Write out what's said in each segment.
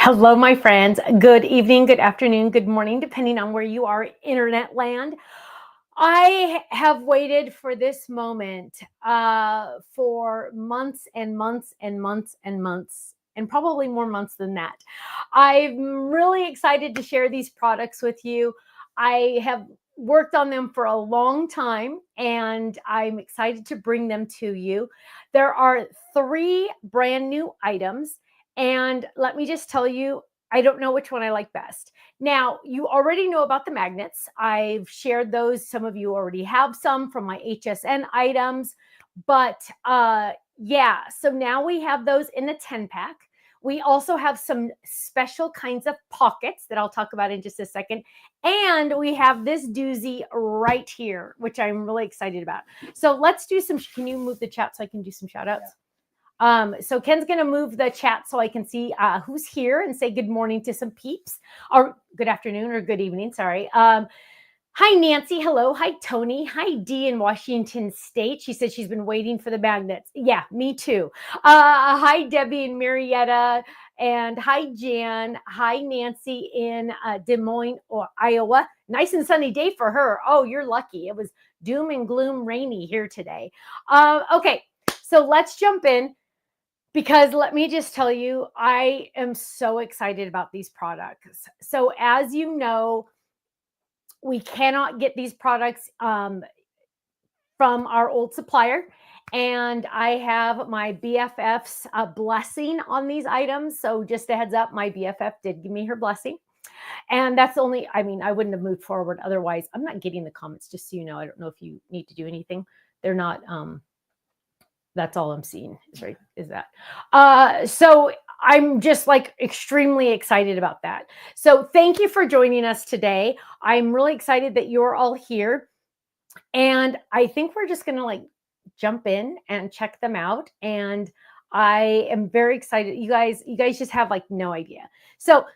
Hello, my friends. Good evening, good afternoon, good morning, depending on where you are, internet land. I have waited for this moment for months and months and months and months, and probably more months than that. I'm really excited to share these products with you. I have worked on them for a long time, and I'm excited to bring them to you. There are 3 brand new items. And let me just tell you, I don't know which one I like best. Now, you already know about the magnets. I've shared those. Some of you already have some from my HSN items. But yeah, so now we have those in a 10-pack. We also have some special kinds of pockets that I'll talk about in just a second. And we have this doozy right here, which I'm really excited about. So let's do some, can you move the chat so I can do some shout outs? Yeah. So Ken's going to move the chat so I can see who's here and say good morning to some peeps, or good afternoon or good evening. Sorry. Hi, Nancy. Hello. Hi, Tony. Hi, Dee in Washington State. She said she's been waiting for the magnets. Yeah, me too. Hi, Debbie and Marietta. And hi, Jan. Hi, Nancy in Des Moines, Iowa. Nice and sunny day for her. Oh, you're lucky. It was doom and gloom rainy here today. Okay, so let's jump in. Because let me just tell you, I am so excited about these products. So as you know, we cannot get these products from our old supplier. And I have my BFF's blessing on these items. So just a heads up, my BFF did give me her blessing. And that's only, I mean, I wouldn't have moved forward otherwise. I'm not getting the comments, just so you know. I don't know if you need to do anything. They're not... that's all I'm seeing is that. So I'm just like extremely excited about that. So thank you for joining us today. I'm really excited that you're all here. And I think we're just going to like jump in and check them out. And I am very excited. You guys just have like no idea. So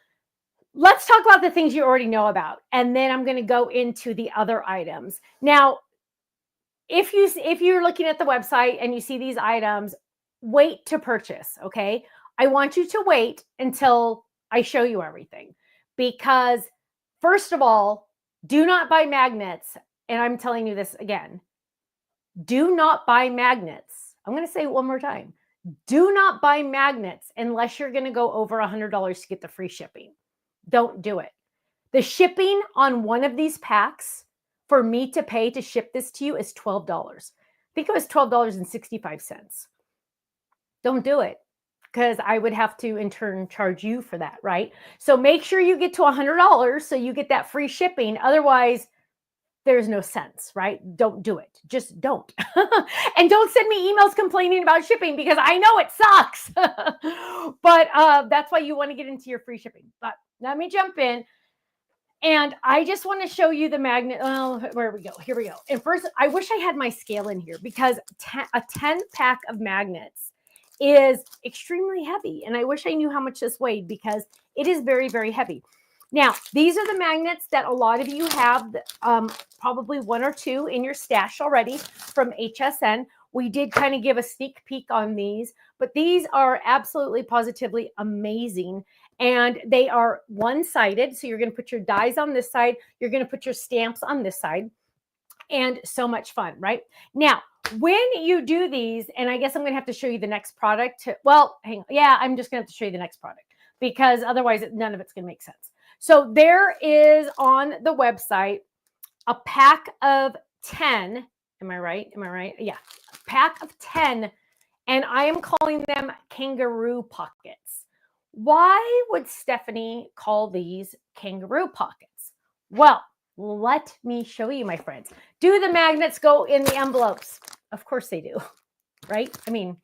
let's talk about the things you already know about. And then I'm going to go into the other items. Now, if you're looking at the website and you see these items, wait to purchase, okay? I want you to wait until I show you everything, because first of all, do not buy magnets. And I'm telling you this again, do not buy magnets. I'm going to say it one more time. Do not buy magnets unless you're going to go over $100 to get the free shipping. Don't do it. The shipping on one of these packs for me to pay to ship this to you is $12. I think it was $12.65. Don't do it, because I would have to in turn charge you for that, right? So make sure you get to $100 so you get that free shipping. Otherwise, there's no sense, right? Don't do it. Just don't. And don't send me emails complaining about shipping, because I know it sucks. But that's why you want to get into your free shipping. But let me jump in. And I just want to show you the magnet. Oh, where we go. Here we go. And first, I wish I had my scale in here, because a 10-pack of magnets is extremely heavy. And I wish I knew how much this weighed, because it is very, very heavy. Now, these are the magnets that a lot of you have, probably 1 or 2 in your stash already from HSN. We did kind of give a sneak peek on these, but these are absolutely positively amazing. And they are one-sided. So you're going to put your dies on this side. You're going to put your stamps on this side. And so much fun, right? Now, when you do these, and I guess I'm going to have to show you the next product. Well, hang on. Yeah, I'm just going to have to show you the next product because otherwise none of it's going to make sense. So there is on the website a pack of 10. Am I right? Am I right? Yeah. A pack of 10. And I am calling them kangaroo pockets. Why would Stephanie call these kangaroo pockets? Well, let me show you, my friends. Do the magnets go in the envelopes? Of course they do, right? I mean,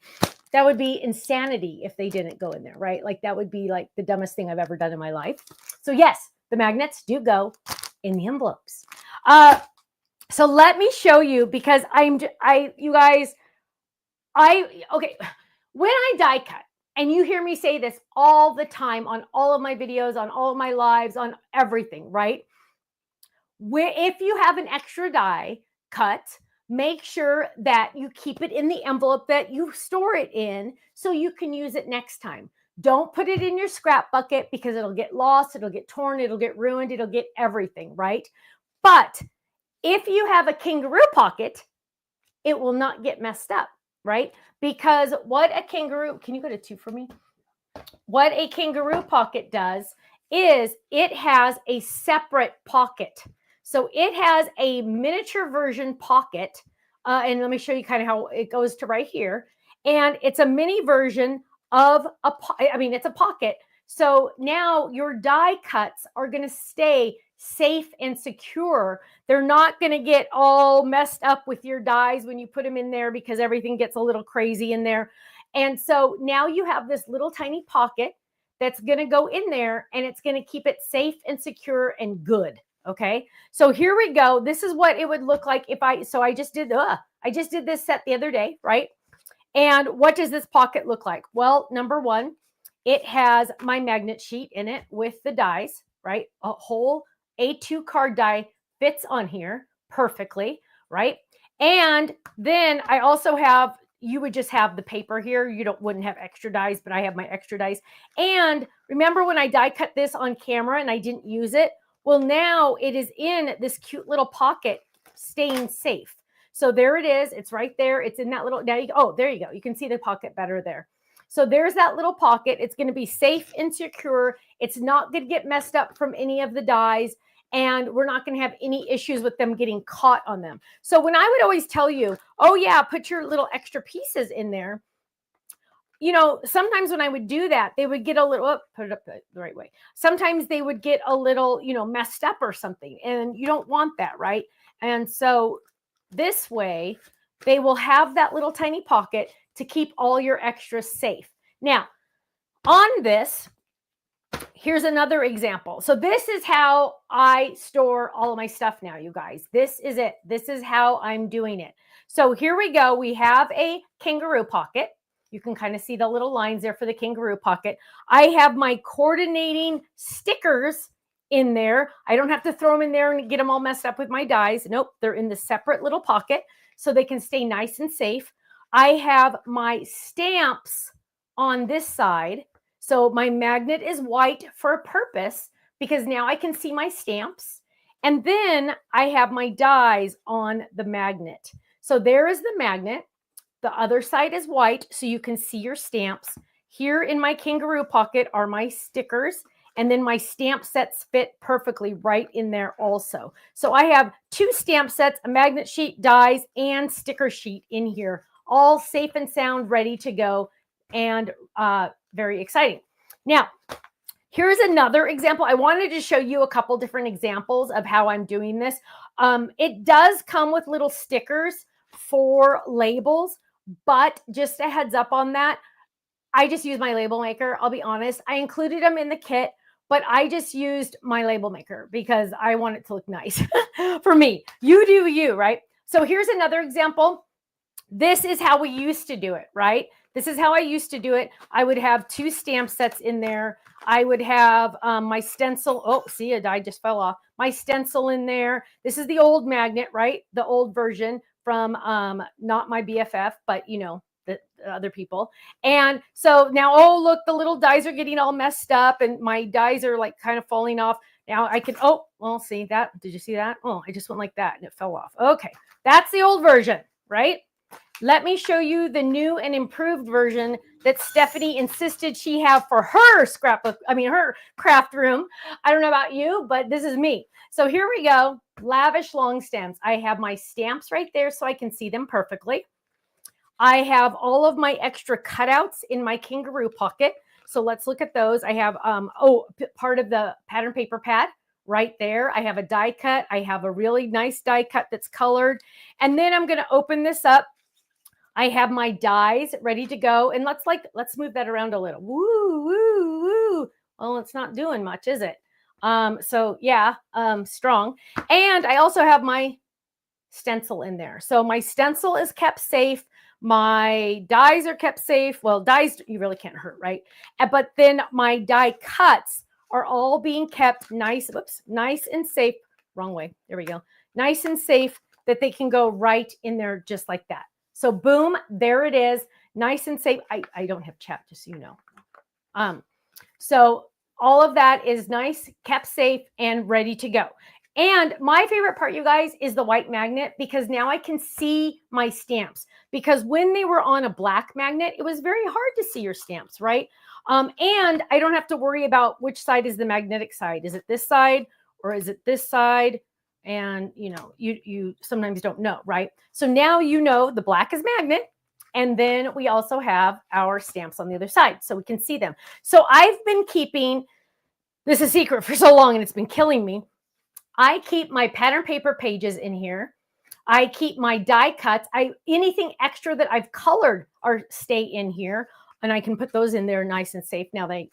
that would be insanity if they didn't go in there, right? Like that would be like the dumbest thing I've ever done in my life. So yes, the magnets do go in the envelopes. So let me show you because okay, when I die cut, and you hear me say this all the time on all of my videos, on all of my lives, on everything, right? If you have an extra die cut, make sure that you keep it in the envelope that you store it in so you can use it next time. Don't put it in your scrap bucket because it'll get lost, it'll get torn, it'll get ruined, it'll get everything, right? But if you have a kangaroo pocket, it will not get messed up, right? Because what a kangaroo, can you go to 2 for me? What a kangaroo pocket does is it has a separate pocket. So it has a miniature version pocket. And let me show you kind of how it goes to right here. And it's a mini version of it's a pocket. So now your die cuts are going to stay safe and secure. They're not going to get all messed up with your dies when you put them in there because everything gets a little crazy in there. And so now you have this little tiny pocket that's going to go in there and it's going to keep it safe and secure and good. Okay. So here we go. This is what it would look like if I just did this set the other day, right? And what does this pocket look like? Well, number one, it has my magnet sheet in it with the dies, right? A whole A2 card die fits on here perfectly, right? And then I also have, you would just have the paper here. You wouldn't have extra dies, but I have my extra dies. And remember when I die cut this on camera and I didn't use it? Well, now it is in this cute little pocket staying safe. So there it is. It's right there. It's in that little, there you go. You can see the pocket better there. So there's that little pocket. It's going to be safe and secure. It's not going to get messed up from any of the dies. And we're not going to have any issues with them getting caught on them. So when I would always tell you, oh yeah, put your little extra pieces in there, sometimes when I would do that, they would get a little, put it up the right way. Sometimes they would get a little, messed up or something, and you don't want that, right? And so this way, they will have that little tiny pocket to keep all your extras safe. Now, on this, here's another example. So this is how I store all of my stuff now, you guys. This is it. This is how I'm doing it. So here we go. We have a kangaroo pocket. You can kind of see the little lines there for the kangaroo pocket. I have my coordinating stickers in there. I don't have to throw them in there and get them all messed up with my dies. Nope, they're in the separate little pocket so they can stay nice and safe. I have my stamps on this side. So my magnet is white for a purpose because now I can see my stamps. And then I have my dies on the magnet. So there is the magnet. The other side is white, so you can see your stamps. Here in my kangaroo pocket are my stickers, and then my stamp sets fit perfectly right in there also. So I have 2 stamp sets, a magnet sheet, dies, and sticker sheet in here, all safe and sound, ready to go, and very exciting. Now, here's another example. I wanted to show you a couple different examples of how I'm doing this. It does come with little stickers for labels, but just a heads up on that, I just use my label maker. I'll be honest. I included them in the kit, but I just used my label maker because I want it to look nice for me. You do you, right? So here's another example. This is how we used to do it, right? This is how I used to do it. I would have 2 stamp sets in there. I would have my stencil. Oh, see, a die just fell off. My stencil in there. This is the old magnet, right? The old version from not my BFF, but you know, the other people. And so now, oh, look, the little dies are getting all messed up and my dies are like kind of falling off. Now I can, oh, well, see that? Did you see that? Oh, I just went like that and it fell off. Okay, that's the old version, right? Let me show you the new and improved version that Stephanie insisted she have for her scrapbook, her craft room. I don't know about you, but this is me. So here we go, lavish long stems. I have my stamps right there so I can see them perfectly. I have all of my extra cutouts in my Kangaroo pocket. So let's look at those. I have, part of the pattern paper pad right there. I have a die cut. I have a really nice die cut that's colored. And then I'm going to open this up. I have my dies ready to go. And let's move that around a little. Woo, woo, woo. Well, it's not doing much, is it? So yeah, strong. And I also have my stencil in there. So my stencil is kept safe. My dies are kept safe. Well, dies, you really can't hurt, right? But then my die cuts are all being kept nice and safe. Wrong way. There we go. Nice and safe that they can go right in there just like that. So boom, there it is. Nice and safe. I don't have chat, just so you know. So all of that is nice, kept safe, and ready to go. And my favorite part, you guys, is the white magnet, because now I can see my stamps. Because when they were on a black magnet, it was very hard to see your stamps, right? And I don't have to worry about which side is the magnetic side. Is it this side or is it this side? And you know, you sometimes don't know, right? So now you know the black is magnet. And then we also have our stamps on the other side so we can see them. So I've been keeping, this is a secret for so long and it's been killing me. I keep my pattern paper pages in here. I keep my die cuts. Anything extra that I've colored stay in here, and I can put those in there nice and safe. Now I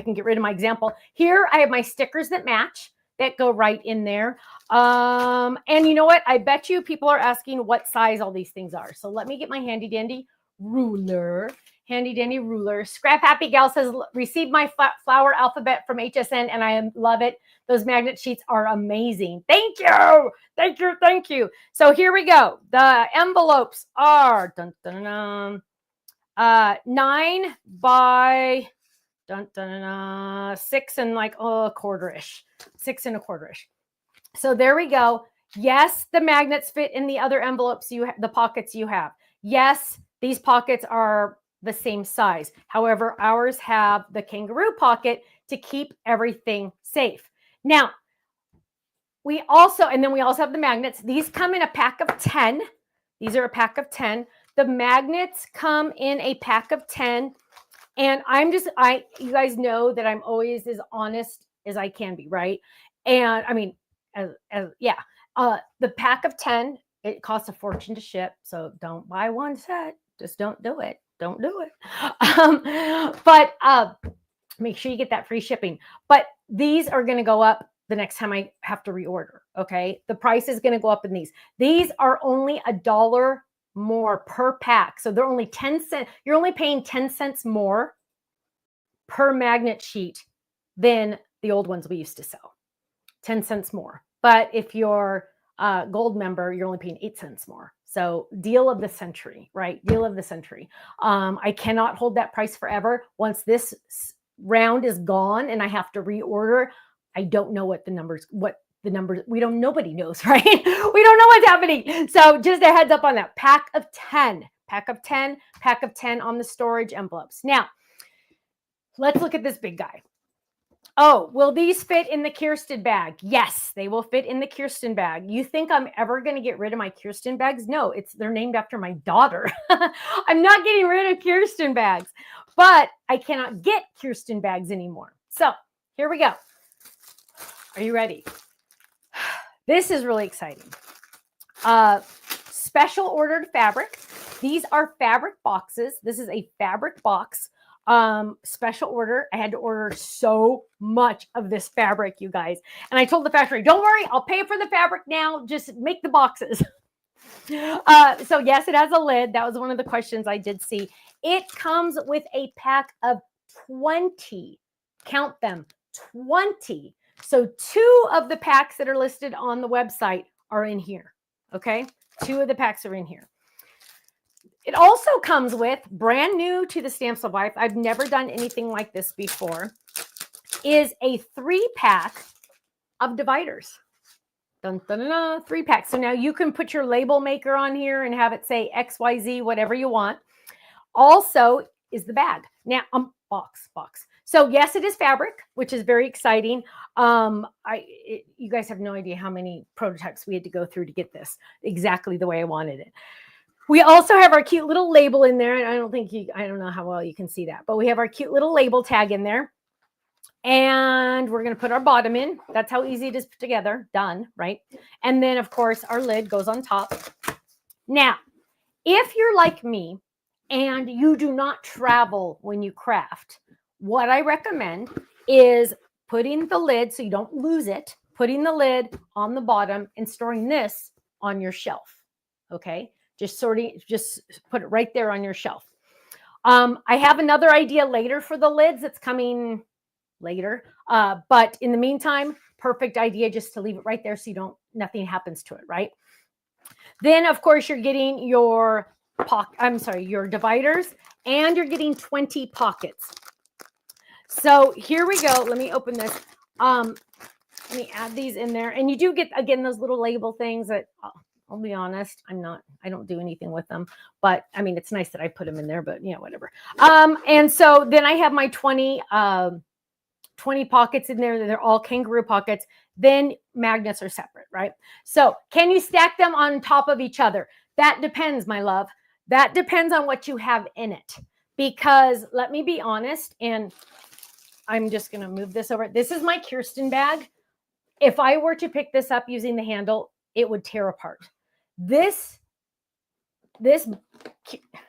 can get rid of my example. Here I have my stickers that match that go right in there. And you know what? I bet you people are asking what size all these things are. So let me get my handy dandy ruler. Handy dandy ruler. Scrap Happy Gal says, received my flower alphabet from HSN and I love it. Those magnet sheets are amazing. Thank you. Thank you. Thank you. So here we go. The envelopes are 9 by 6 and like a quarter-ish. 6 and a quarter-ish. So there we go. Yes, the magnets fit in the other envelopes the pockets you have. Yes, these pockets are the same size. However, ours have the Kangaroo pocket to keep everything safe. Now, we also have the magnets. These come in a pack of 10. These are a pack of 10. The magnets come in a pack of 10. And you guys know that I'm always as honest as I can be, right? And I mean, the pack of 10, it costs a fortune to ship. So don't buy one set. Just don't do it. Don't do it. But make sure you get that free shipping. But these are going to go up the next time I have to reorder. Okay. The price is going to go up in these. These are only $1 more per pack. So they're only 10 cents. You're only paying 10 cents more per magnet sheet than the old ones we used to sell. 10 cents more. But if you're a gold member, you're only paying 8 cents more. So deal of the century, right? Deal of the century. I cannot hold that price forever. Once this round is gone and I have to reorder, I don't know nobody knows, right? We don't know what's happening. So just a heads up on that. Pack of 10 on the storage envelopes. Now, let's look at this big guy. Oh, will these fit in the Kirsten bag? Yes, they will fit in the Kirsten bag. You think I'm ever going to get rid of my Kirsten bags? No, they're named after my daughter. I'm not getting rid of Kirsten bags, but I cannot get Kirsten bags anymore. So here we go. Are you ready? This is really exciting. Special ordered fabric. These are fabric boxes. This is a fabric box. Special order. I had to order so much of this fabric, you guys. And I told the factory, don't worry, I'll pay for the fabric now. Just make the boxes. So yes, it has a lid. That was one of the questions I did see. It comes with a pack of 20. Count them, 20. So 2 of the packs that are listed on the website are in here. Okay. 2 of the packs are in here. It also comes with, brand new to the Stamp Supply, I've never done anything like this before, is a 3-pack of dividers. Dun, dun, dun, dun, 3 packs. So now you can put your label maker on here and have it say XYZ, whatever you want. Also is the bag. Now, box. So yes, it is fabric, which is very exciting. You guys have no idea how many prototypes we had to go through to get this exactly the way I wanted it. We also have our cute little label in there. And I don't know how well you can see that, but we have our cute little label tag in there. And we're going to put our bottom in. That's how easy it is to put together. Done, right? And then, of course, our lid goes on top. Now, if you're like me and you do not travel when you craft, what I recommend is putting the lid, so you don't lose it, putting the lid on the bottom and storing this on your shelf, okay? Just put it right there on your shelf. I have another idea later for the lids that's coming later. But in the meantime, perfect idea just to leave it right there so nothing happens to it, right? Then, of course, you're getting your dividers, and you're getting 20 pockets. So here we go. Let me open this. Let me add these in there. And you do get, again, those little label things that I'll be honest, I don't do anything with them, but I mean, it's nice that I put them in there, but yeah, whatever. And so then I have my 20 pockets in there. They're all Kangaroo pockets. Then magnets are separate, right? So can you stack them on top of each other? That depends, my love. That depends on what you have in it. Because let me be honest, and I'm just going to move this over. This is my Kirsten bag. If I were to pick this up using the handle, it would tear apart. This,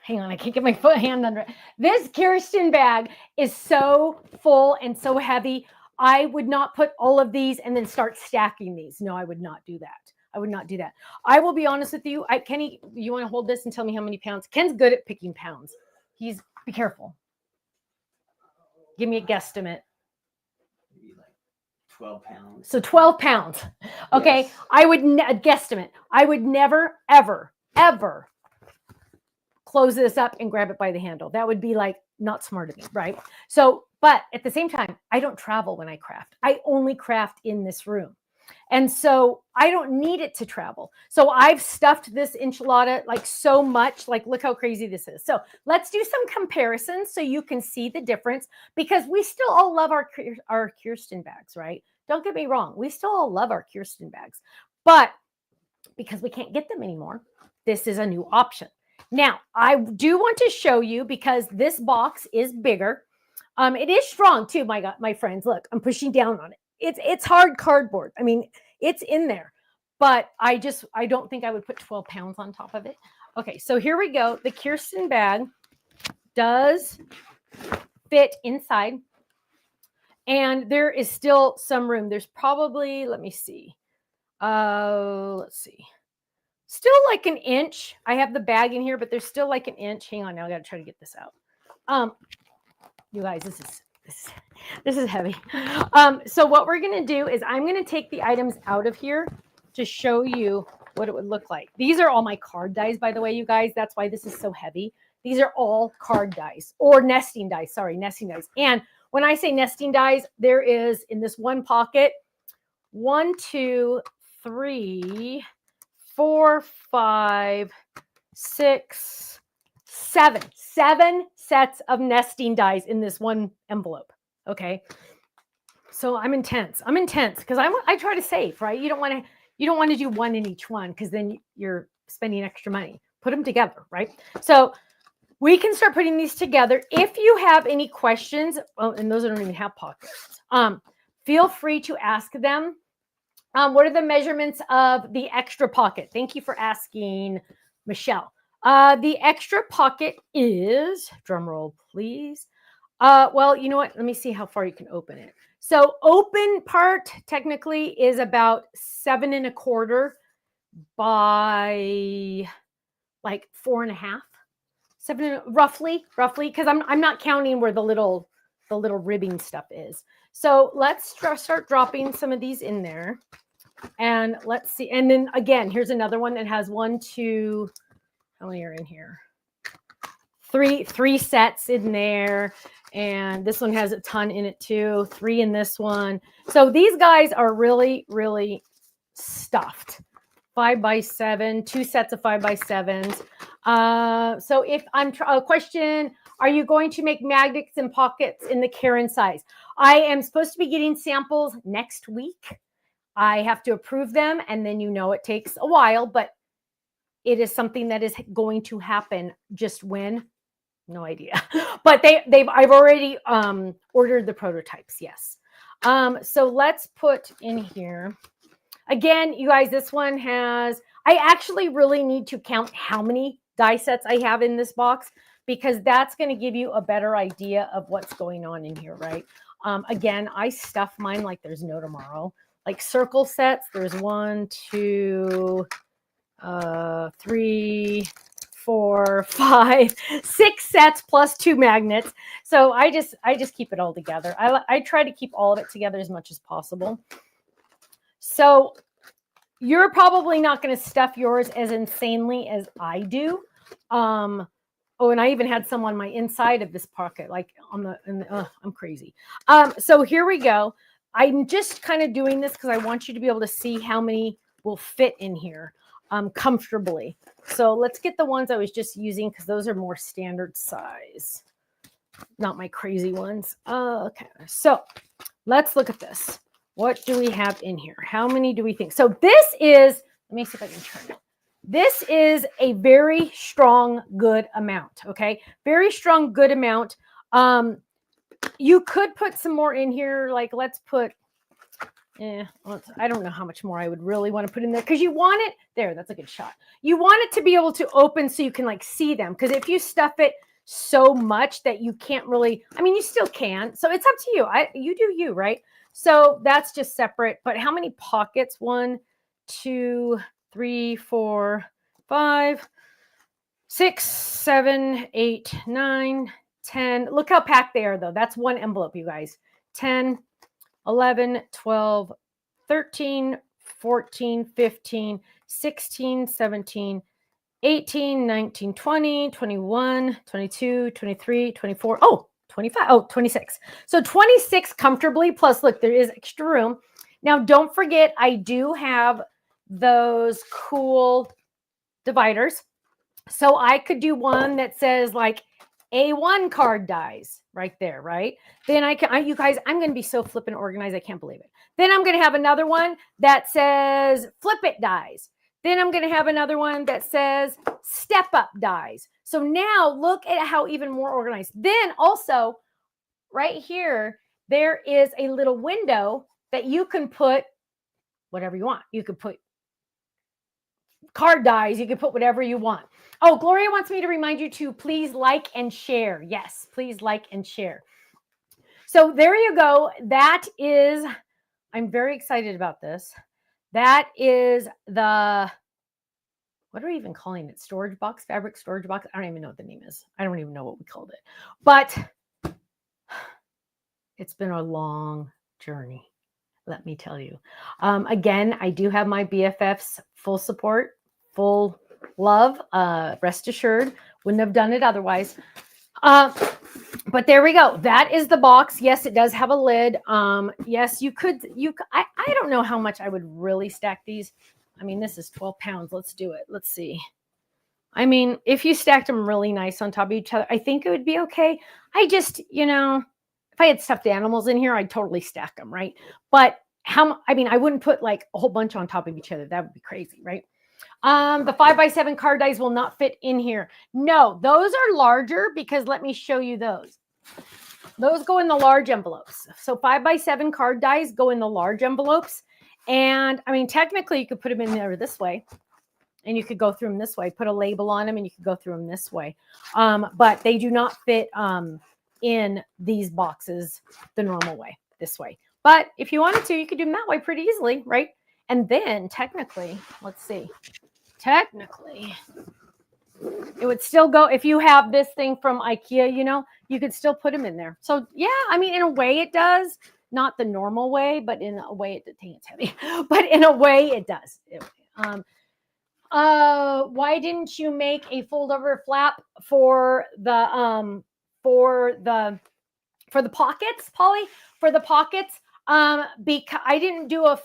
hang on, I can't get my hand under it. This Kirsten bag is so full and so heavy. I would not put all of these and then start stacking these. No, I would not do that. I would not do that. I will be honest with you. Kenny, you want to hold this and tell me how many pounds? Ken's good at picking pounds. Be careful. Give me a guesstimate. Maybe like 12 pounds. So 12 pounds. Okay. Yes. I would guesstimate. I would never, ever close this up and grab it by the handle. That would be like not smart of me, right? So, but at the same time, I don't travel when I craft. I only craft in this room. And so I don't need it to travel. So I've stuffed this enchilada like so much, like look how crazy this is. So let's do some comparisons so you can see the difference, because we still all love our Kirsten bags, right? Don't get me wrong. We still all love our Kirsten bags, but because we can't get them anymore, this is a new option. Now, I do want to show you, because this box is bigger. It is strong too, my friends. Look, I'm pushing down on it. It's hard cardboard. I mean, it's in there, but I don't think I would put 12 pounds on top of it. Okay, so here we go. The Kirsten bag does fit inside, and there is still some room. There's probably, let's see. Still like an inch. I have the bag in here, but there's still like an inch. Hang on, now I got to try to get this out. You guys, this is heavy. So what we're going to do is I'm going to take the items out of here to show you what it would look like. These are all my card dies, by the way, you guys. That's why this is so heavy. These are all card dies, or nesting dies. Sorry, nesting dies. And when I say nesting dies, there is in this one pocket 1, 2, 3, 4, 5, 6, 7 sets of nesting dies in this one envelope. Okay. So I'm intense because I try to save, right? You don't want to do one in each one, because then you're spending extra money. Put them together, right? So we can start putting these together. If you have any questions, and those don't even have pockets, feel free to ask them. What are the measurements of the extra pocket? Thank you for asking, Michelle. The extra pocket is, drum roll, please. Well, you know what? Let me see how far you can open it. So open part technically is about 7 1/4 by like 4 1/2, 7 roughly, because I'm not counting where the little ribbing stuff is. So let's start dropping some of these in there. And let's see. And then again, here's another one that has 1, 2, how many are in here? Three sets in there. And this one has a ton in it too. 3 in this one. So these guys are really, really stuffed. 5x7, 2 sets of 5x7s. So if I'm a question, are you going to make magnets and pockets in the Karen size? I am supposed to be getting samples next week. I have to approve them, and then it takes a while, but it is something that is going to happen. Just when, no idea. But I've already ordered the prototypes. Yes. So let's put in here. Again, you guys, this one has, I actually really need to count how many die sets I have in this box, because that's going to give you a better idea of what's going on in here, right? Again, I stuff mine like there's no tomorrow. Like circle sets, there's 1, 2, 3, 4, 5, 6 sets plus 2 magnets. So I just keep it all together. I try to keep all of it together as much as possible. So you're probably not going to stuff yours as insanely as I do. Oh, and I even had some on my inside of this pocket, like I'm crazy. So here we go. I'm just kind of doing this because I want you to be able to see how many will fit in here comfortably. So let's get the ones I was just using, because those are more standard size, not my crazy ones. Okay, so let's look at this. What do we have in here? How many do we think? So this is, let me see if I can turn it. This is a very strong, good amount. Okay, very strong, good amount. You could put some more in here. Like let's put, I don't know how much more I would really want to put in there, because you want it there. That's a good shot. You want it to be able to open so you can like see them. Because if you stuff it so much that you can't really, I mean, you still can. So it's up to you. You do you, right? So that's just separate. But how many pockets? 1, 2, 3, 4, 5, 6, 7, 8, 9, 10. Look how packed they are, though. That's one envelope, you guys. 10, 11, 12, 13, 14, 15, 16, 17, 18, 19, 20, 21, 22, 23, 24. Oh, 25. Oh, 26. So 26 comfortably. Plus, look, there is extra room. Now, don't forget, I do have those cool dividers. So I could do one that says like A1 card dies right there, right? Then you guys, I'm going to be so flippin' organized. I can't believe it. Then I'm going to have another one that says flip it dies. Then I'm going to have another one that says step up dies. So now look at how even more organized. Then also right here, there is a little window that you can put whatever you want. You could put card dies. You can put whatever you want. Oh, Gloria wants me to remind you to please like and share. Yes, please like and share. So there you go. That is, I'm very excited about this. That is the, what are we even calling it? Storage box, fabric storage box. I don't even know what the name is. I don't even know what we called it. But it's been a long journey, let me tell you. Again, I do have my BFF's full support, full love. Rest assured, wouldn't have done it otherwise. But there we go. That is the box. Yes, it does have a lid. Yes, you could. I don't know how much I would really stack these. I mean, this is 12 pounds. Let's do it. Let's see. I mean, if you stacked them really nice on top of each other, I think it would be okay. I just, if I had stuffed animals in here, I'd totally stack them, right? But I wouldn't put like a whole bunch on top of each other. That would be crazy, right? The 5x7 card dies will not fit in here. No, those are larger because let me show you those. Those go in the large envelopes. So 5x7 card dies go in the large envelopes. And I mean, technically you could put them in there this way and you could go through them this way, put a label on them and you could go through them this way. But they do not fit in these boxes the normal way, this way. But if you wanted to, you could do them that way pretty easily, right? And then technically, let's see, technically, it would still go, if you have this thing from IKEA, you could still put them in there. So yeah, I mean, in a way it does. not the normal way, but in a way it it's heavy, but in a way it does. Why didn't you make a fold over flap for the pockets, Polly? For the pockets, because I didn't do a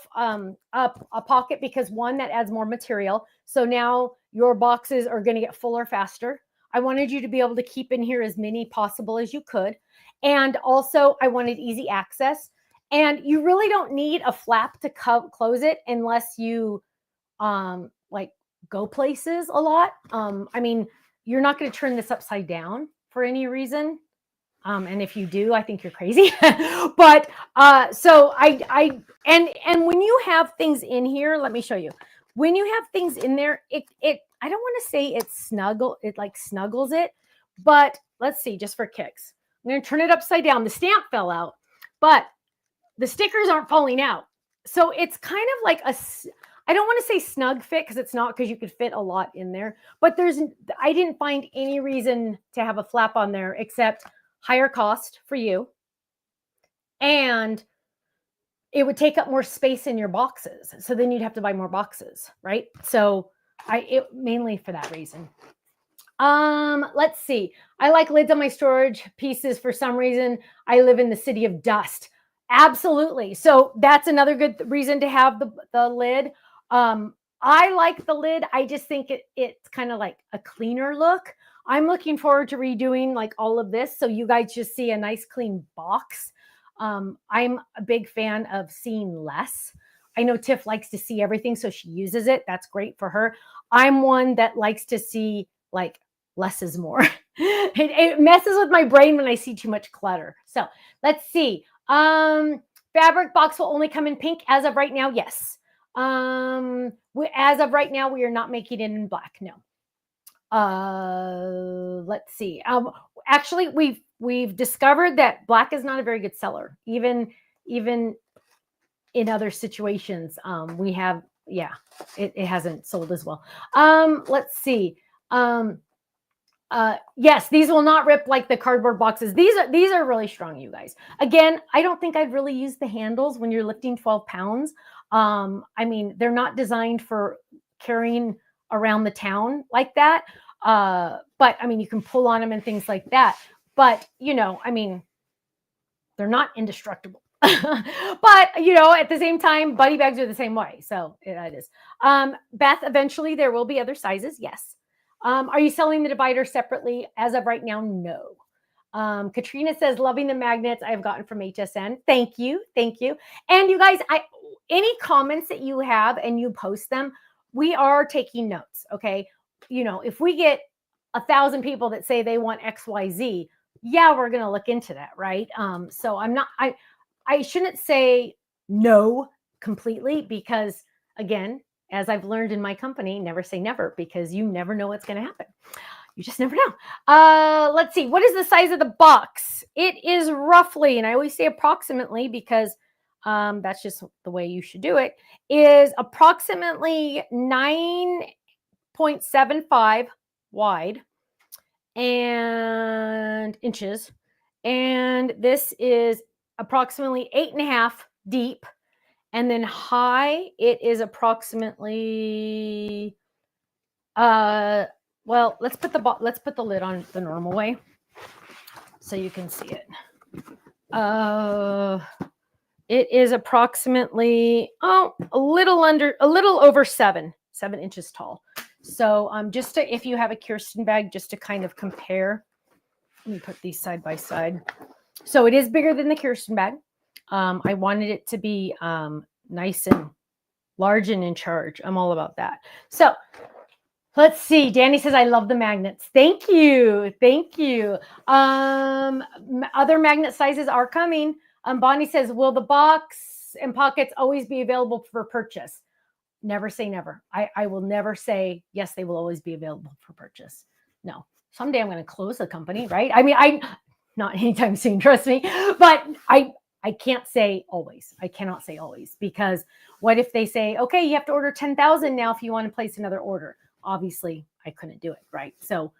pocket because one, that adds more material. So now your boxes are going to get fuller faster. I wanted you to be able to keep in here as many possible as you could. And also I wanted easy access. And you really don't need a flap to close it unless you like go places a lot. I mean, you're not going to turn this upside down for any reason. And if you do, I think you're crazy. But so and when you have things in here, let me show you. When you have things in there, it I don't want to say it snuggles it, but let's see, just for kicks. I'm going to turn it upside down. The stamp fell out, but the stickers aren't falling out. So it's kind of like I don't want to say snug fit because it's not, because you could fit a lot in there, but I didn't find any reason to have a flap on there except higher cost for you, and it would take up more space in your boxes. So then you'd have to buy more boxes, right? So mainly for that reason. Let's see. I like lids on my storage pieces for some reason. I live in the city of dust. Absolutely. So that's another good reason to have the lid. I like the lid. I just think it's kind of like a cleaner look. I'm looking forward to redoing like all of this, so you guys just see a nice clean box. I'm a big fan of seeing less. I know Tiff likes to see everything, so she uses it. That's great for her. I'm one that likes to see like less is more. It messes with my brain when I see too much clutter. So let's see. Fabric box will only come in pink as of right now. Yes. As of right now, we are not making it in black. No. Let's see. Actually, we've discovered that black is not a very good seller, even in other situations. We have, yeah, it hasn't sold as well. Let's see. Yes, these will not rip like the cardboard boxes. These are really strong, you guys. Again, I don't think I'd really use the handles when you're lifting 12 pounds. I mean, they're not designed for carrying around the town like that. But I mean, you can pull on them and things like that. But, you know, I mean, they're not indestructible. But, you know, at the same time, buddy bags are the same way. So it is. Beth, eventually there will be other sizes. Yes. Are you selling the divider separately? As of right now, no. Katrina says, loving the magnets I have gotten from HSN. Thank you. Thank you. And you guys, any comments that you have and you post them, we are taking notes. Okay. You know, if we get 1,000 people that say they want XYZ, yeah, we're going to look into that. Right. So I shouldn't say no completely, because again, as I've learned in my company, never say never, because you never know what's going to happen. You just never know. Let's see. What is the size of the box? It is roughly, and I always say approximately because that's just the way you should do it, is approximately 9.75 wide and inches. And this is approximately 8.5 deep. And then high, it is approximately, well, let's put the lid on the normal way so you can see it. It is approximately, a little over 7 inches tall. So just to, if you have a Kirsten bag, just to kind of compare, let me put these side by side. So it is bigger than the Kirsten bag. I wanted it to be nice and large and in charge. I'm all about that. So let's see. Danny says, I love the magnets. Thank you. Thank you. Other magnet sizes are coming. Bonnie says, will the box and pockets always be available for purchase? Never say never. I will never say, yes, they will always be available for purchase. No. Someday I'm going to close the company, right? I mean, not anytime soon, trust me. But I can't say always. I cannot say always, because what if they say, okay, you have to order 10,000 now if you want to place another order? Obviously, I couldn't do it, right? So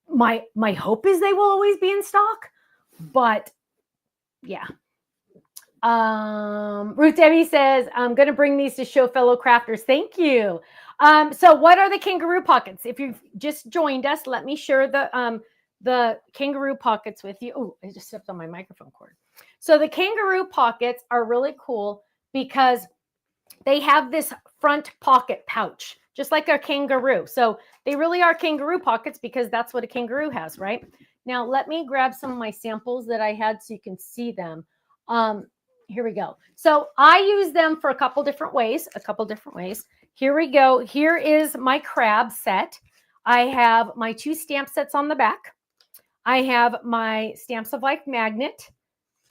my hope is they will always be in stock, but yeah, Ruth Debbie says, I'm going to bring these to show fellow crafters. Thank you. So what are the kangaroo pockets? If you've just joined us, let me share the kangaroo pockets with you. Oh, I just stepped on my microphone cord. So the kangaroo pockets are really cool because they have this front pocket pouch, just like a kangaroo. So they really are kangaroo pockets because that's what a kangaroo has, right? Now, let me grab some of my samples that I had so you can see them. Here we go. So I use them for a couple different ways, Here we go. Here is my crab set. I have my 2 stamp sets on the back. I have my Stamps of Life magnet.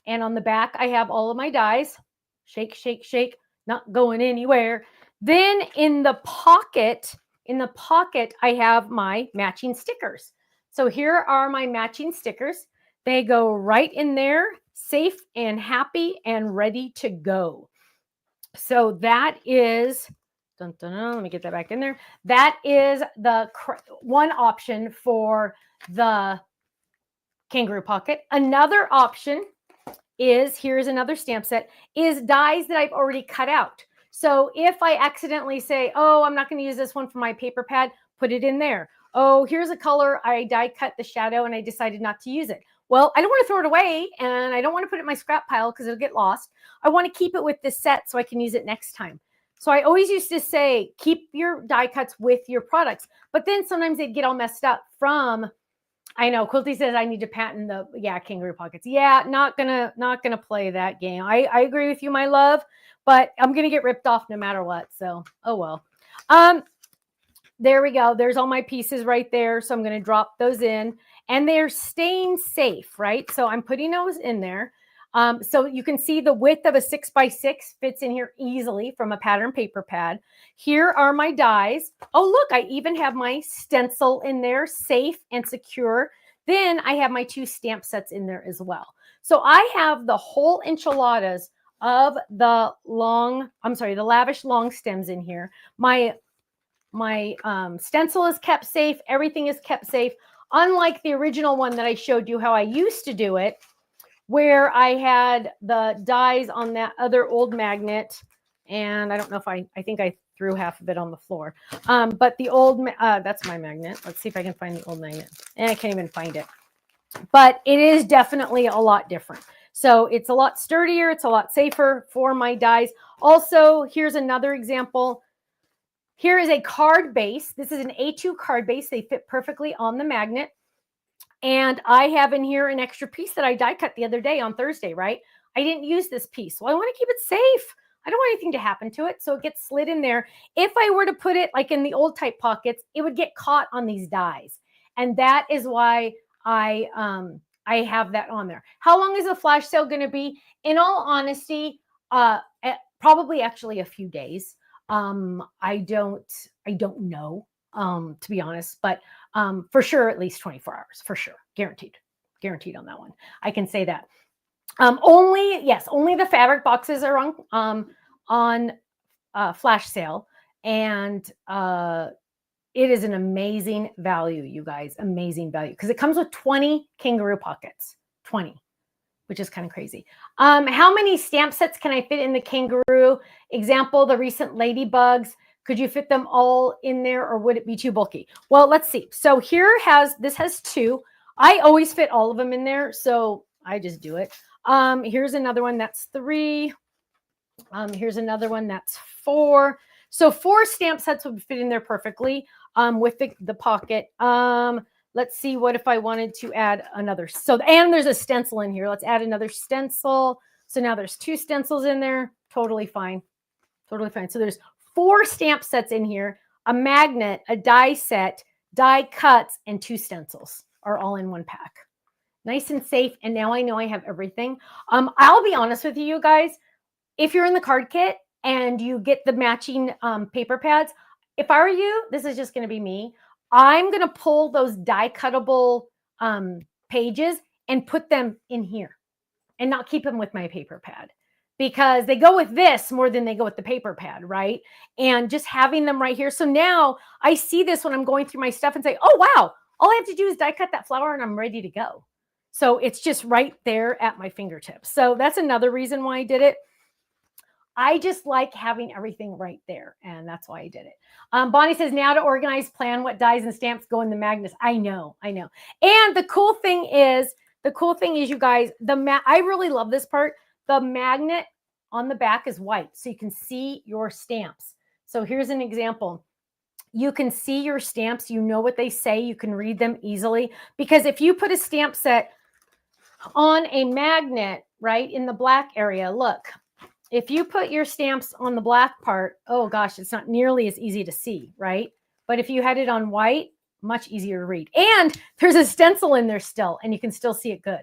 And on the back, I have all of my dies. Shake, shake, shake, not going anywhere. Then in the pocket, I have my matching stickers. So here are my matching stickers. They go right in there, safe and happy and ready to go. So that is, dun, dun, dun, let me get that back in there. That is the one option for the kangaroo pocket. Another option is, here's another stamp set, is dies that I've already cut out. So if I accidentally say, oh, I'm not going to use this one for my paper pad, put it in there. Oh, here's a color, I die cut the shadow and I decided not to use it. Well, I don't want to throw it away and I don't want to put it in my scrap pile because it'll get lost. I want to keep it with this set so I can use it next time. So I always used to say, keep your die cuts with your products, but then sometimes they'd get all messed up from, I know Quilty says I need to patent the kangaroo pockets. Yeah, not gonna play that game. I agree with you, my love, but I'm gonna get ripped off no matter what. So oh well. There we go. There's all my pieces right there. So I'm gonna drop those in, and they're staying safe, right? So I'm putting those in there. So you can see the width of a 6x6 fits in here easily from a pattern paper pad. Here are my dies. Oh, look, I even have my stencil in there, safe and secure. Then I have my 2 stamp sets in there as well. So I have the whole enchiladas of the lavish long stems in here. My stencil is kept safe. Everything is kept safe. Unlike the original one that I showed you how I used to do it, where I had the dies on that other old magnet. And I don't know if I think I threw half of it on the floor. But the old, that's my magnet. Let's see if I can find the old magnet. And I can't even find it. But it is definitely a lot different. So it's a lot sturdier. It's a lot safer for my dies. Also, here's another example. Here is a card base. This is an A2 card base. They fit perfectly on the magnet. And I have in here an extra piece that I die cut the other day on Thursday, right? I didn't use this piece. Well, I want to keep it safe. I don't want anything to happen to it. So it gets slid in there. If I were to put it like in the old type pockets, it would get caught on these dies. And that is why I have that on there. How long is the flash sale going to be? In all honesty, probably actually a few days. I don't know, to be honest, but for sure, at least 24 hours, for sure. Guaranteed on that one. I can say that. Only the fabric boxes are on flash sale, and it is an amazing value, you guys, amazing value, because it comes with 20 kangaroo pockets, 20, which is kind of crazy. How many stamp sets can I fit in the kangaroo? Example, the recent ladybugs. Could you fit them all in there, or would it be too bulky? Well, let's see. So this has 2. I always fit all of them in there, so I just do it. Here's another one that's 3. Here's another one that's 4. So 4 stamp sets would fit in there perfectly with the pocket. Let's see, what if I wanted to add another? And there's a stencil in here. Let's add another stencil. So now there's 2 stencils in there. Totally fine. Totally fine. So there's 4 stamp sets in here, a magnet, a die set, die cuts, and 2 stencils are all in one pack. Nice and safe. And now I know I have everything. I'll be honest with you guys. If you're in the card kit and you get the matching paper pads, if I were you, this is just going to be me. I'm going to pull those die cuttable pages and put them in here and not keep them with my paper pad, because they go with this more than they go with the paper pad, right? And just having them right here. So now I see this when I'm going through my stuff and say, oh, wow, all I have to do is die cut that flower and I'm ready to go. So it's just right there at my fingertips. So that's another reason why I did it. I just like having everything right there, and that's why I did it. Bonnie says, now to organize, plan what dies and stamps go in the magnets. I know. And the cool thing is, you guys, I really love this part. The magnet on the back is white, so you can see your stamps. So here's an example. You can see your stamps. You know what they say. You can read them easily. Because if you put a stamp set on a magnet, right, in the black area, look. If you put your stamps on the black part, oh gosh, it's not nearly as easy to see, right? But if you had it on white, much easier to read. And there's a stencil in there still, and you can still see it good.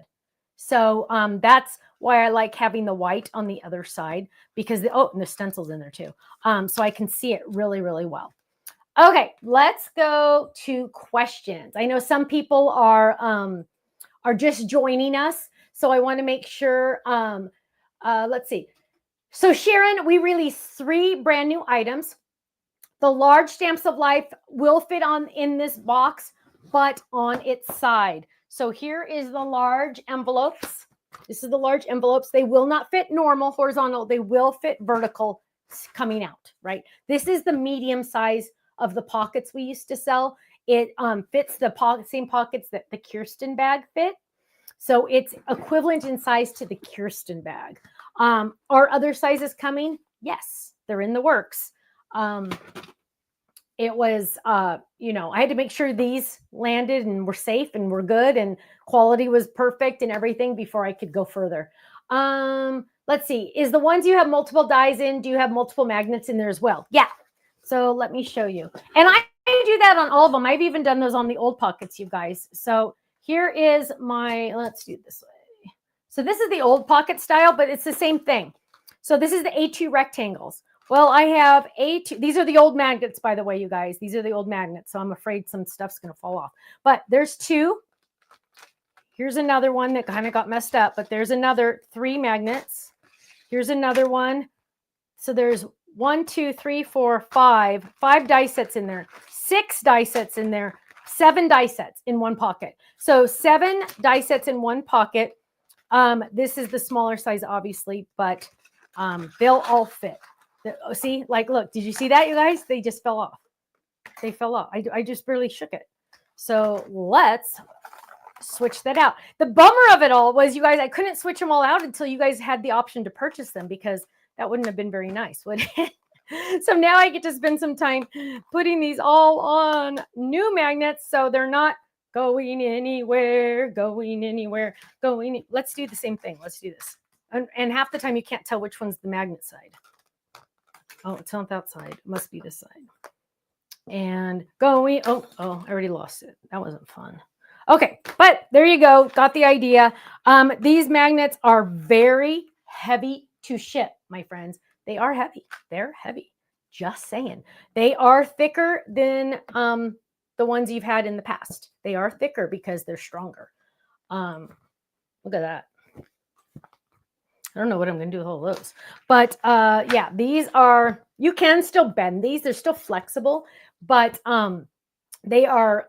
So that's why I like having the white on the other side, because and the stencil's in there too. So I can see it really, really well. Okay, let's go to questions. I know some people are just joining us, so I want to make sure. Let's see. So Sharon, we released 3 brand new items. The large Stamps of Life will fit in this box, but on its side. So here is the large envelopes. This is the large envelopes. They will not fit normal horizontal. They will fit vertical coming out, right? This is the medium size of the pockets we used to sell. It fits the same pockets that the Kirsten bag fit. So it's equivalent in size to the Kirsten bag. Are other sizes coming? Yes, they're in the works. It was, I had to make sure these landed and were safe and were good and quality was perfect and everything before I could go further. Let's see. Is the ones you have multiple dies in, do you have multiple magnets in there as well? Yeah. So let me show you. And I do that on all of them. I've even done those on the old pockets, you guys. So here is let's do it this way. So this is the old pocket style, but it's the same thing. So this is the A2 rectangles. Well, I have A2. These are the old magnets, by the way, you guys. These are the old magnets. So I'm afraid some stuff's going to fall off. But there's 2. Here's another one that kind of got messed up, but there's another 3 magnets. Here's another one. So there's 1, 2, 3, 4, 5 die sets in there, 6 die sets in there, 7 die sets in one pocket. So 7 die sets in one pocket. This is the smaller size, obviously, but they'll all fit. See, look, did you see that, you guys? They just fell off. They fell off. I just barely shook it. So let's switch that out. The bummer of it all was, you guys, I couldn't switch them all out until you guys had the option to purchase them, because that wouldn't have been very nice, would it? So now I get to spend some time putting these all on new magnets, so they're not going anywhere. Let's do the same thing. Let's do this. And half the time you can't tell which one's the magnet side. Oh, it's not that side. It must be this side. And going. Oh, I already lost it. That wasn't fun. Okay, but there you go. Got the idea. These magnets are very heavy to ship, my friends. They are heavy. They're heavy. Just saying. They are thicker than the ones you've had in the past. They are thicker because they're stronger. Look at that. I don't know what I'm going to do with all those. But yeah, these are, you can still bend these. They're still flexible, but they are,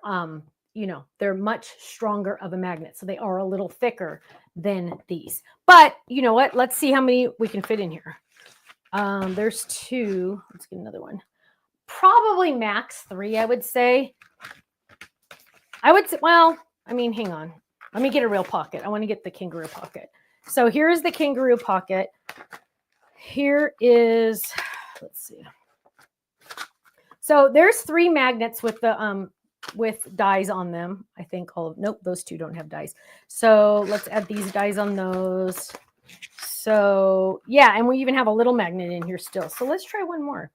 they're much stronger of a magnet. So they are a little thicker than these. But you know what? Let's see how many we can fit in here. There's 2. Let's get another one. Probably max 3, I would say. Well, I mean, hang on. Let me get a real pocket. I want to get the Kangaroo pocket. So here is the Kangaroo pocket. Here is, let's see. So there's 3 magnets with the with dies on them. I think nope, those 2 don't have dies. So let's add these dies on those. So yeah, and we even have a little magnet in here still. So let's try one more.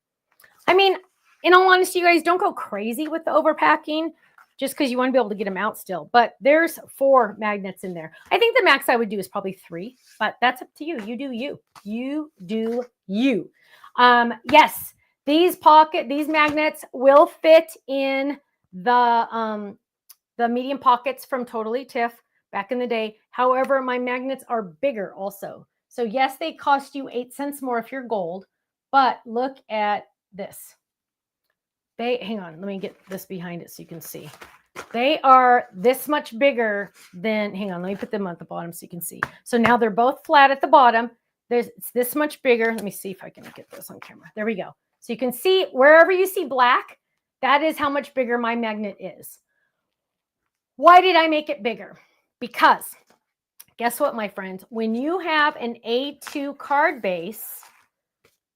I mean, in all honesty, you guys, don't go crazy with the overpacking, just because you want to be able to get them out still. But there's 4 magnets in there. I think the max I would do is probably 3, but that's up to you. You do you. You do you. Yes, these magnets will fit in the medium pockets from Totally Tiff back in the day. However, my magnets are bigger also. So yes, they cost you 8 cents more if you're gold, but look at this. Hang on, let me get this behind it so you can see. They are this much bigger than, hang on, let me put them at the bottom so you can see. So now they're both flat at the bottom. It's this much bigger. Let me see if I can get this on camera. There we go. So you can see wherever you see black, that is how much bigger my magnet is. Why did I make it bigger? Because guess what, my friends? When you have an A2 card base,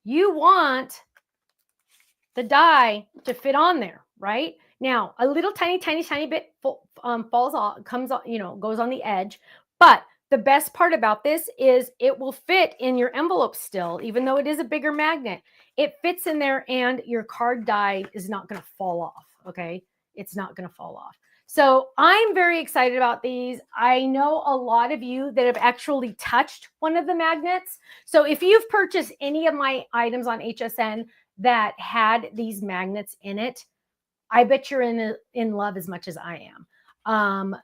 you want the die to fit on there, right? Now, a little tiny bit falls off, comes on, goes on the edge. But the best part about this is it will fit in your envelope still, even though it is a bigger magnet. It fits in there and your card die is not going to fall off, okay? It's not going to fall off. So I'm very excited about these. I know a lot of you that have actually touched one of the magnets. So if you've purchased any of my items on HSN that had these magnets in it, I bet you're in love as much as I am,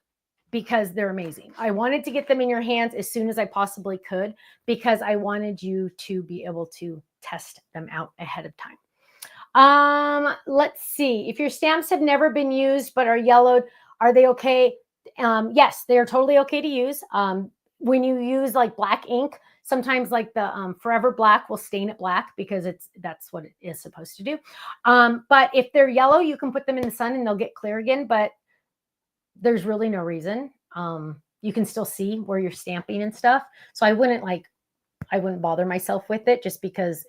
because they're amazing. I wanted to get them in your hands as soon as I possibly could because I wanted you to be able to test them out ahead of time. Let's see. If your stamps have never been used but are yellowed, are they okay? Yes, they are totally okay to use. When you use like black ink, sometimes like the Forever Black will stain it black because that's what it is supposed to do. But if they're yellow, you can put them in the sun and they'll get clear again, but there's really no reason. You can still see where you're stamping and stuff. So I wouldn't bother myself with it just because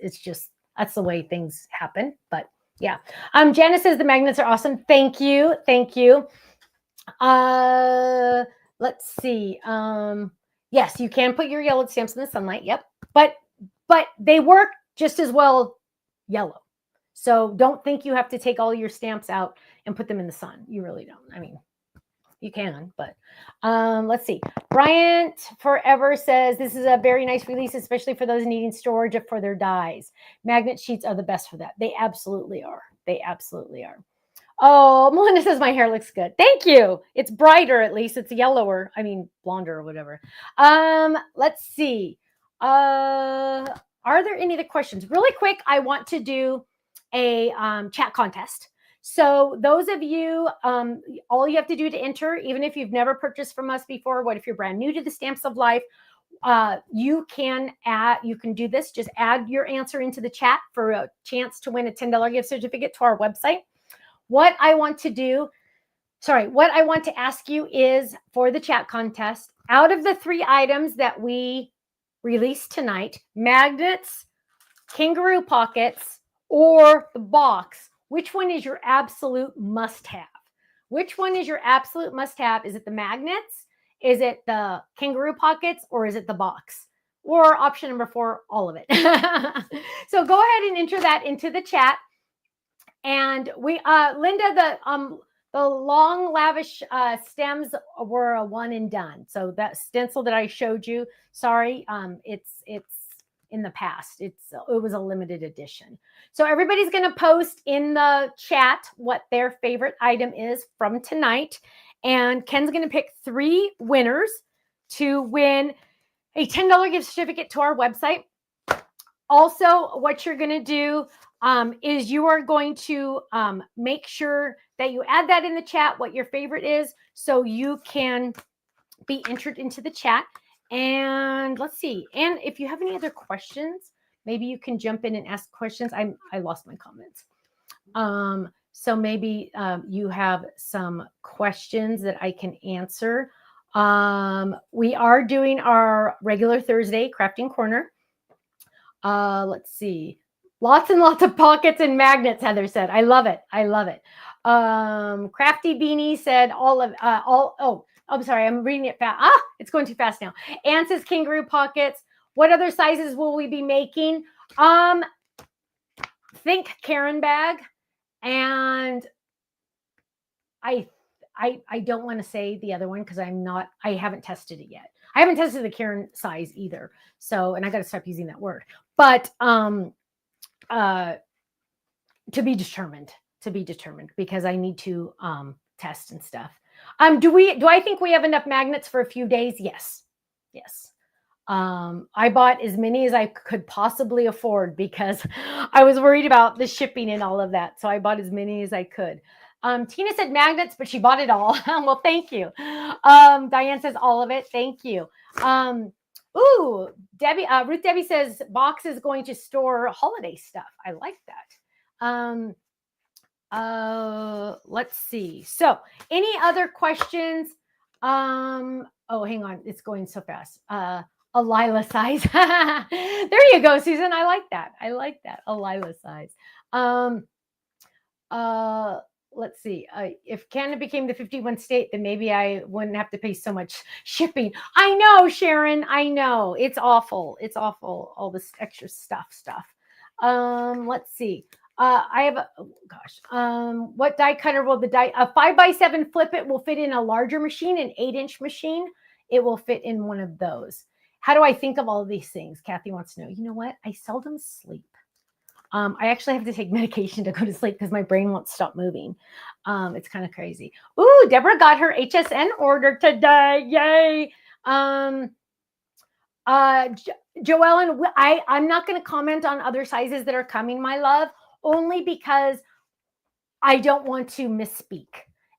that's the way things happen. But yeah. Janice says the magnets are awesome. Thank you. Thank you. Let's see. Yes, you can put your yellowed stamps in the sunlight. Yep. But they work just as well yellow. So don't think you have to take all your stamps out and put them in the sun. You really don't. I mean, you can, but let's see. Bryant Forever says this is a very nice release, especially for those needing storage for their dies. Magnet sheets are the best for that. They absolutely are. They absolutely are. Oh, Melinda says my hair looks good. Thank you. It's brighter, at least. It's yellower. I mean, blonder or whatever. Let's see. Are there any other questions? Really quick, I want to do a chat contest. So those of you, all you have to do to enter, even if you've never purchased from us before, what if you're brand new to the Stamps of Life, you can do this. Just add your answer into the chat for a chance to win a $10 gift certificate to our website. What I want to ask you is for the chat contest, out of the 3 items that we released tonight, magnets, Kangaroo pockets, or the box, which one is your absolute must-have? Which one is your absolute must-have? Is it the magnets? Is it the Kangaroo pockets? Or is it the box? Or option number 4, all of it. So go ahead and enter that into the chat. And we, Linda, the long lavish stems were a one and done. So that stencil that I showed you, sorry, it's in the past. It was a limited edition. So everybody's going to post in the chat what their favorite item is from tonight. And Ken's going to pick 3 winners to win a $10 gift certificate to our website. Also, what you're going to do is you are going to make sure that you add that in the chat, what your favorite is, so you can be entered into the chat. And let's see. And if you have any other questions, maybe you can jump in and ask questions. I lost my comments. So maybe you have some questions that I can answer. We are doing our regular Thursday crafting corner. Let's see. Lots and lots of pockets and magnets, Heather said. I love it. I love it. Crafty Beanie said I'm sorry. I'm reading it fast. It's going too fast now. Anne says Kangaroo pockets. What other sizes will we be making? Think Karen bag. And I don't want to say the other one because I haven't tested it yet. I haven't tested the Karen size either. So, and I got to stop using that word. But to be determined because I need to test and stuff. Do I think we have enough magnets for a few days? Yes. I bought as many as I could possibly afford because I was worried about the shipping and all of that. So I bought as many as I could. Tina said magnets, but she bought it all. Well, thank you. Diane says all of it. Thank you. Ooh, Debbie, Ruth Debbie says box is going to store holiday stuff. I like that. Let's see. So any other questions? Oh, hang on. It's going so fast. A Lila size. There you go, Susan. I like that. I like that. A Lila size. Let's see. If Canada became the 51 state, then maybe I wouldn't have to pay so much shipping. I know, Sharon. I know. It's awful. It's awful. All this extra stuff. Let's see. I have what die cutter will a 5x7 flip it will fit in a larger machine, an 8-inch machine. It will fit in one of those. How do I think of all of these things? Kathy wants to know. You know what? I seldom sleep. I actually have to take medication to go to sleep because my brain won't stop moving. It's kind of crazy. Ooh, Deborah got her HSN order today. Yay. Joellen, I'm not going to comment on other sizes that are coming, my love, only because I don't want to misspeak.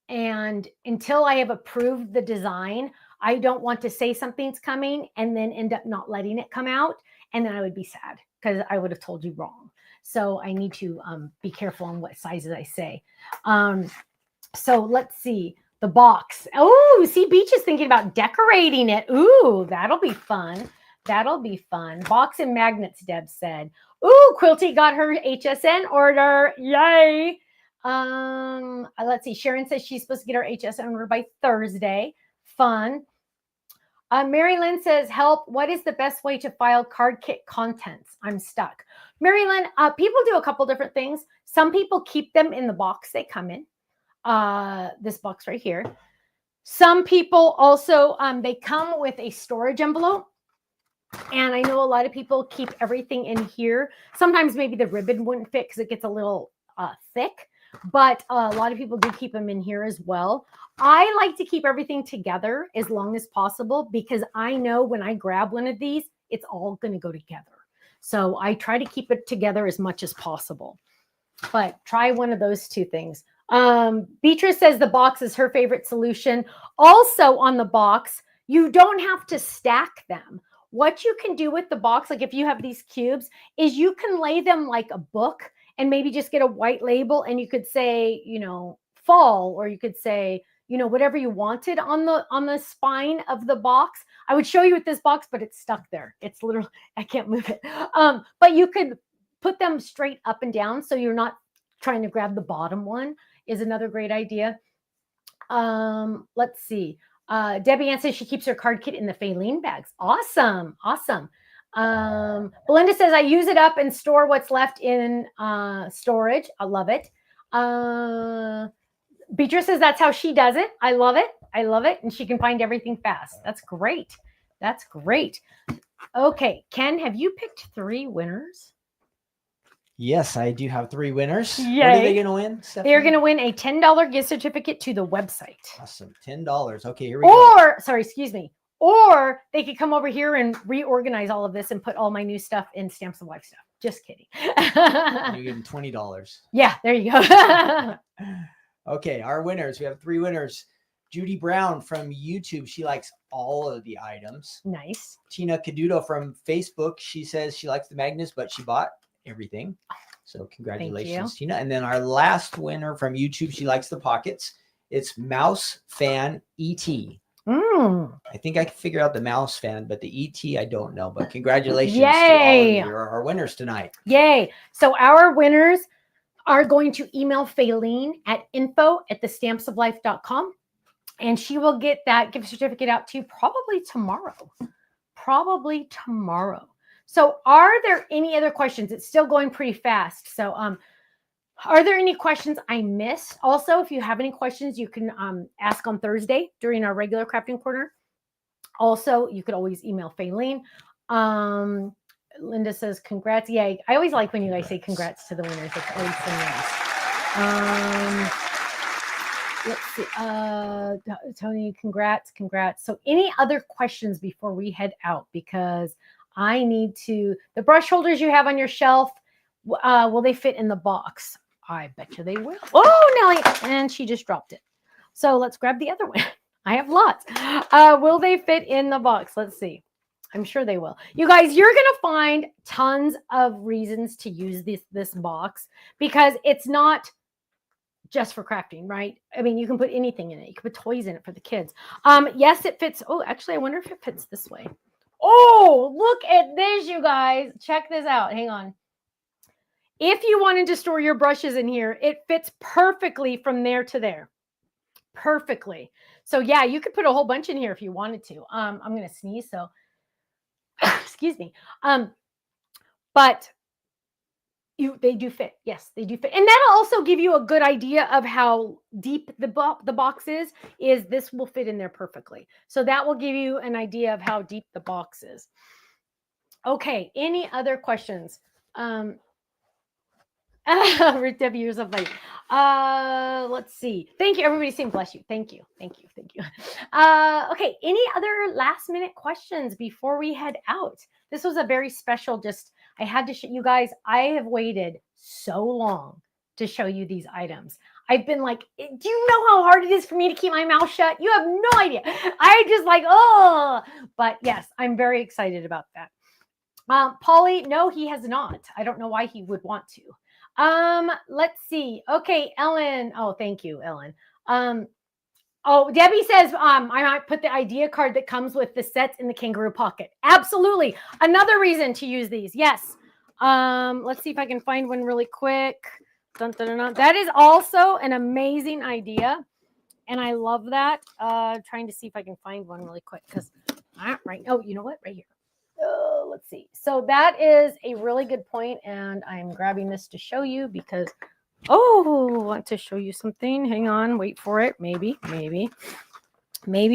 And until I have approved the design, I don't want to say something's coming and then end up not letting it come out. And then I would be sad because I would have told you wrong. So I need to be careful on what sizes I say. So let's see. The box. Oh, see, Beach is thinking about decorating it. Ooh, that'll be fun. That'll be fun. Box and magnets, Deb said. Ooh, Quilty got her HSN order. Yay. Let's see. Sharon says she's supposed to get her HSN order by Thursday. Fun. Mary Lynn says, help. What is the best way to file card kit contents? I'm stuck. Mary Lynn, people do a couple different things. Some people keep them in the box they come in. This box right here. Some people also, they come with a storage envelope. And I know a lot of people keep everything in here. Sometimes maybe the ribbon wouldn't fit because it gets a little thick. But a lot of people do keep them in here as well. I like to keep everything together as long as possible because I know when I grab one of these, it's all going to go together. So I try to keep it together as much as possible. But try one of those two things. Beatrice says the box is her favorite solution. Also on the box, you don't have to stack them. What you can do with the box, like if you have these cubes, is you can lay them like a book and maybe just get a white label and you could say, you know, fall, or you could say, you know, whatever you wanted on the spine of the box. I would show you with this box, but it's stuck there. It's literally, I can't move it. But you could put them straight up and down so you're not trying to grab the bottom one is another great idea. Let's see. Debbie Ann says she keeps her card kit in the Faylene bags. Awesome. Awesome. Belinda says, I use it up and store what's left in storage. I love it. Beatrice says that's how she does it. I love it. I love it. And she can find everything fast. That's great. That's great. Okay. Ken, have you picked 3 winners? Yes, I do have 3 winners. Yay. What are they going to win, Stephanie? They're going to win a $10 gift certificate to the website. Awesome. $10. Okay, here we go. Sorry, excuse me. Or they could come over here and reorganize all of this and put all my new stuff in Stamps of Life stuff. Just kidding. You give them $20. Yeah, there you go. Okay, our winners. We have 3 winners. Judy Brown from YouTube. She likes all of the items. Nice. Tina Caduto from Facebook. She says she likes the magnets, but she bought everything. So congratulations, Tina. And then our last winner from YouTube, she likes the pockets. It's Mouse Fan ET. I think I can figure out the Mouse Fan, but the ET I don't know. But congratulations to all of our winners tonight. Yay. So our winners are going to email Faylene at info@thestampsoflife.com. And she will get that gift certificate out to you probably tomorrow. Probably tomorrow. So are there any other questions? It's still going pretty fast. So are there any questions I missed? Also, if you have any questions, you can ask on Thursday during our regular crafting corner. Also, you could always email Faylene. Linda says, congrats. Yay. I always like when you guys say congrats to the winners. It's always so nice. Let's see. Tony, congrats. So any other questions before we head out? Because I need to, the brush holders you have on your shelf, will they fit in the box? I bet you they will. Oh, Nelly. And she just dropped it. So let's grab the other one. I have lots. Will they fit in the box? Let's see. I'm sure they will. You guys, you're going to find tons of reasons to use this box because it's not just for crafting, right? I mean, you can put anything in it. You can put toys in it for the kids. Yes, it fits. Oh, actually, I wonder if it fits this way. Oh, look at this, you guys. Check this out. Hang on. If you wanted to store your brushes in here, it fits perfectly from there to there. Perfectly. So yeah, you could put a whole bunch in here if you wanted to. I'm going to sneeze, so excuse me. But they do fit. Yes, they do fit. And that'll also give you a good idea of how deep the box is this will fit in there perfectly. So that will give you an idea of how deep the box is. Okay, any other questions? Rick W, you're so funny. Let's see. Thank you. Everybody's saying bless you. Thank you. Thank you. Thank you. Okay. Any other last minute questions before we head out? This was a very special, I had to show you guys, I have waited so long to show you these items. I've been like, do you know how hard it is for me to keep my mouth shut? You have no idea. I just like, oh, but yes, I'm very excited about that. Polly, no, he has not. I don't know why he would want to. Let's see. Okay, Ellen. Oh, thank you, Ellen. Oh, Debbie says, I might put the idea card that comes with the sets in the Kangaroo pocket. Absolutely. Another reason to use these. Yes. Let's see if I can find one really quick. Dun, dun, dun, dun. That is also an amazing idea. And I love that. Trying to see if I can find one really quick because right. Oh, you know what? Right here. Let's see. So that is a really good point, and I'm grabbing this to show you because, I want to show you something. Hang on, wait for it. Maybe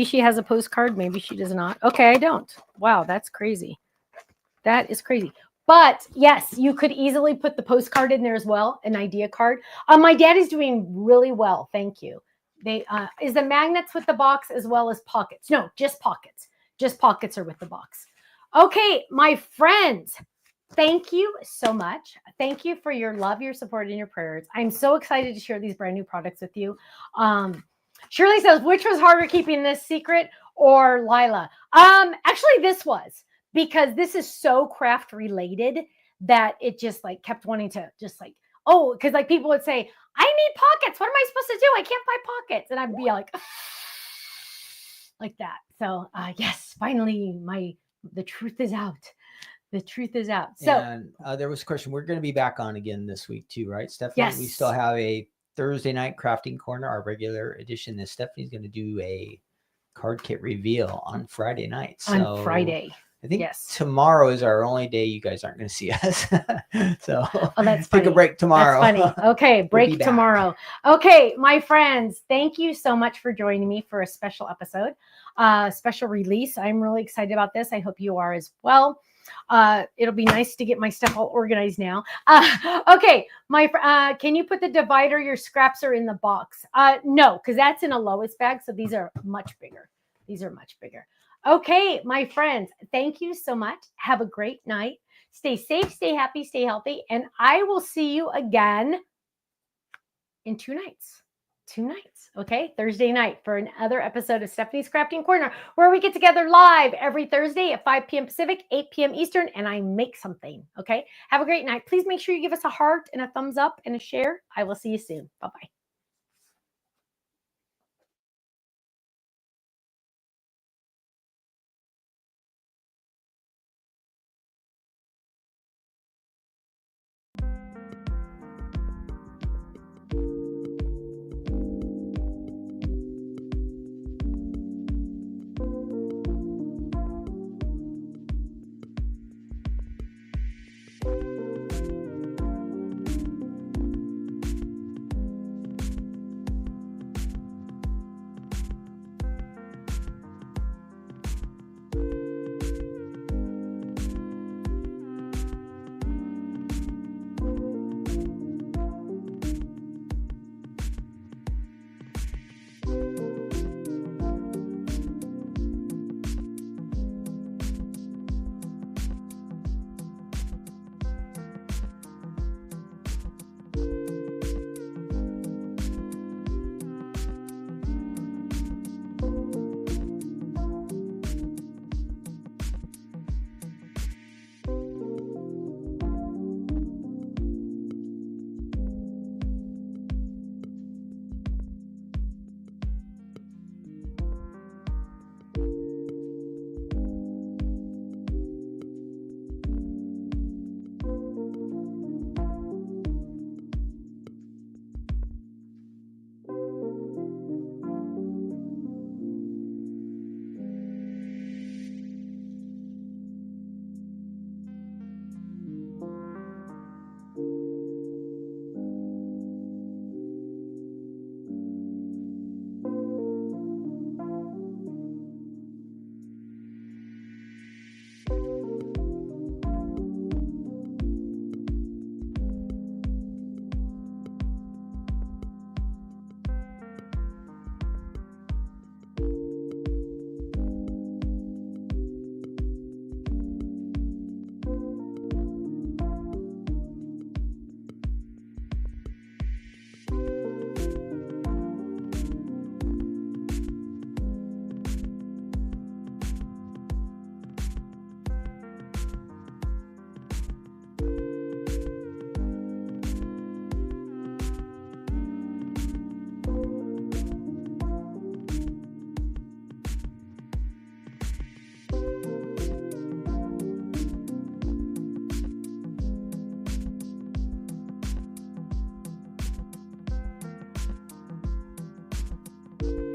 she has a postcard. Maybe she does not. Okay, I don't. Wow, that's crazy. That is crazy. But yes, you could easily put the postcard in there as well, an idea card. My dad is doing really well. Thank you. Is the magnets with the box as well as pockets? No, just pockets. Just pockets are with the box. Okay, my friends, thank you so much. Thank you for your love, your support, and your prayers. I'm so excited to share these brand new products with you. Shirley says, which was harder, keeping this secret or Lila? Actually, this was, because this is so craft related that it just like kept wanting to just like, because like people would say, I need pockets. What am I supposed to do? I can't buy pockets. And I'd be like that. So yes, finally, the truth is out. The truth is out. So and there was a question. We're going to be back on again this week too, right, Stephanie? Yes. We still have a Thursday night crafting corner, our regular edition. This Stephanie's going to do a card kit reveal on Friday night. So on Friday. I think Yes. tomorrow is our only day you guys aren't going to see us. So that's take a break tomorrow. That's funny. Okay, break back. tomorrow. Okay, my friends, thank you so much for joining me for a special episode, special release. I'm really excited about this. I hope you are as well. It'll be nice to get my stuff all organized now. Okay, can you put the divider? Your scraps are in the box. No, because that's in a lowest bag. So these are much bigger. These are much bigger. Okay, my friends, thank you so much. Have a great night. Stay safe, stay happy, stay healthy, and I will see you again in 2 nights. 2 nights, okay? Thursday night for another episode of Stephanie's Crafting Corner, where we get together live every Thursday at 5 p.m. Pacific, 8 p.m. Eastern, and I make something, okay? Have a great night. Please make sure you give us a heart and a thumbs up and a share. I will see you soon. Bye-bye. you.